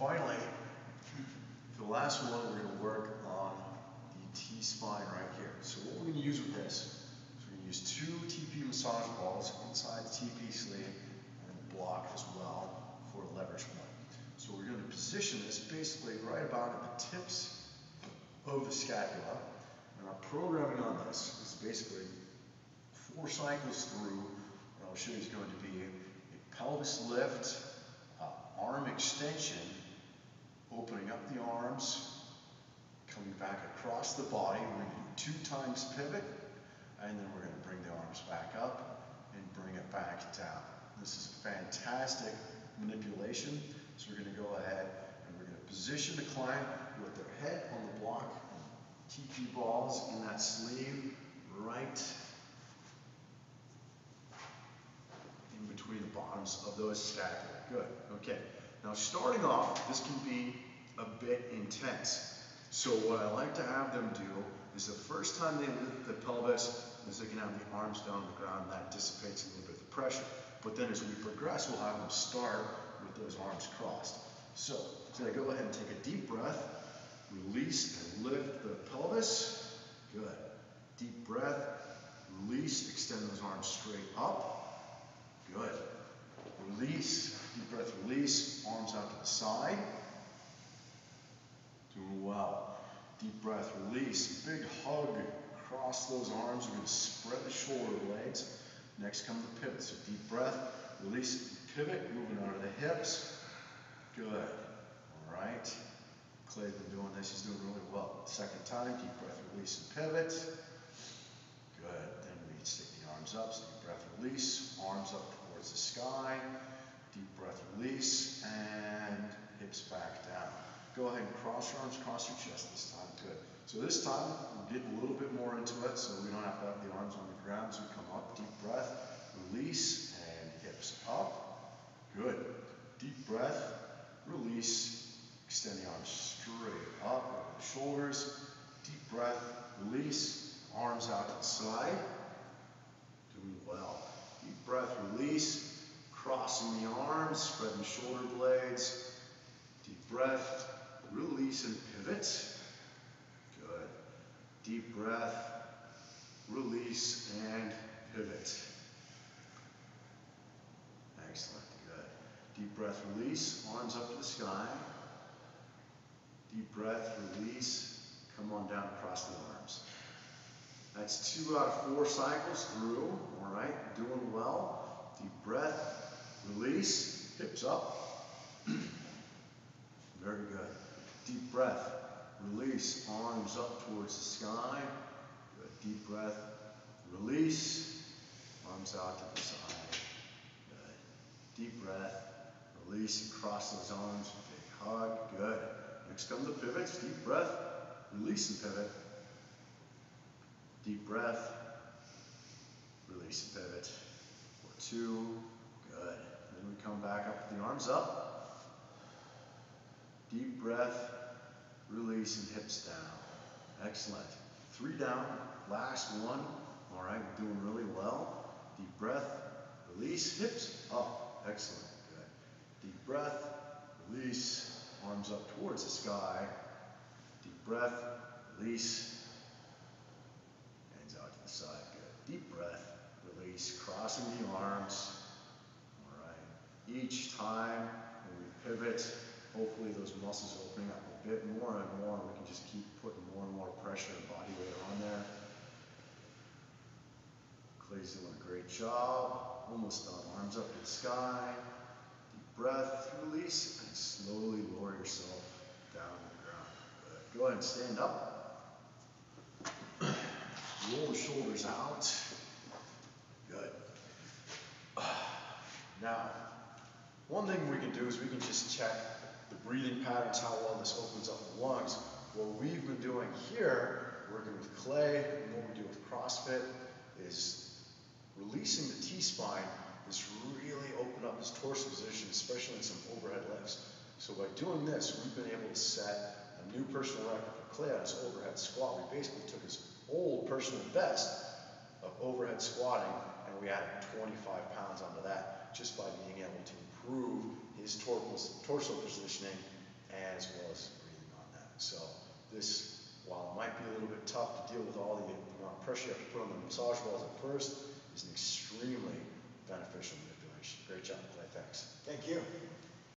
finally, for the last one, we're going to work on the T-spine right here. So what we're going to use with this is we're going to use two TP massage balls inside the TP sleeve and the block as well for a leverage point. So we're going to position this basically right about at the tips of the scapula. And our programming on this is basically 4 cycles through. What I'll show you is going to be a pelvis lift, arm extension, opening up the arms, coming back across the body. We're going to do 2 times pivot, and then we're going to bring the arms back up and bring it back down. This is a fantastic manipulation. So we're going to go ahead and we're going to position the client with their head on the block, TP balls in that sleeve, right in between the bottoms of those scapula. Good. Okay. Now starting off, this can be a bit intense. So what I like to have them do is the first time they lift the pelvis, is they can have the arms down on the ground. That dissipates a little bit of the pressure. But then as we progress, we'll have them start with those arms crossed. So I go ahead and take a deep breath, release and lift the pelvis. Good. Deep breath, release, extend those arms straight up. Good. Release, deep breath, release, arms out to the side. Doing well. Deep breath, release, big hug across those arms. We're going to spread the shoulder blades. Next come the pivot. So deep breath, release, pivot, moving out of the hips. Good. All right. Clay's been doing this. He's doing really well. Second time, deep breath, release, and pivot. Good. Then we stick the arms up. So deep breath, release, arms up towards the sky. Deep breath, release, and hips back down. Go ahead and cross your arms, cross your chest this time. Good. So this time, we'll get a little bit more into it, so we don't have to have the arms on the ground. So we come up, deep breath, release, and hips up. Good. Deep breath, release, extend the arms straight up over the shoulders. Deep breath, release, arms out to the side. Doing well. Deep breath, release, crossing the arms, spreading the shoulder blades. Deep breath, release and pivot. Good. Deep breath, release and pivot. Excellent. Good. Deep breath, release, arms up to the sky. Deep breath, release, come on down across the arms. That's 2 out of 4 cycles through. All right, doing well. Deep breath, release, hips up. Very good. Deep breath, release, arms up towards the sky. Good. Deep breath, release, arms out to the side. Good. Deep breath, release, and cross those arms, big hug. Good. Next come the pivots. Deep breath, release and pivot. Deep breath, release and pivot. For 2. Good. Then we come back up with the arms up. Deep breath, release, and hips down. Excellent. 3 down, last one. All right, we're doing really well. Deep breath, release, hips up. Excellent. Good. Deep breath, release, arms up towards the sky. Deep breath, release, hands out to the side. Good. Deep breath, release, crossing the arms. All right. Each time when we pivot, hopefully those muscles are opening up a bit more and more, and we can just keep putting more and more pressure and body weight on there. Clay's doing a great job. Almost done. Arms up to the sky. Deep breath, release, and slowly lower yourself down to the ground. Good. Go ahead and stand up. Roll the shoulders out. Good. Now, one thing we can do is we can just check the breathing patterns, how well this opens up the lungs. What we've been doing here, working with Clay, and what we do with CrossFit, is releasing the T-spine is really open up his torso position, especially in some overhead lifts. So by doing this, we've been able to set a new personal record for Clay on his overhead squat. We basically took his old personal best of overhead squatting, and we added 25 pounds onto that just by being able to improve his torso positioning as well as breathing on that. So this, while it might be a little bit tough to deal with all the amount of pressure you have to put on the massage balls at first, is an extremely beneficial manipulation. Great job, Clay. Thanks. Thank you.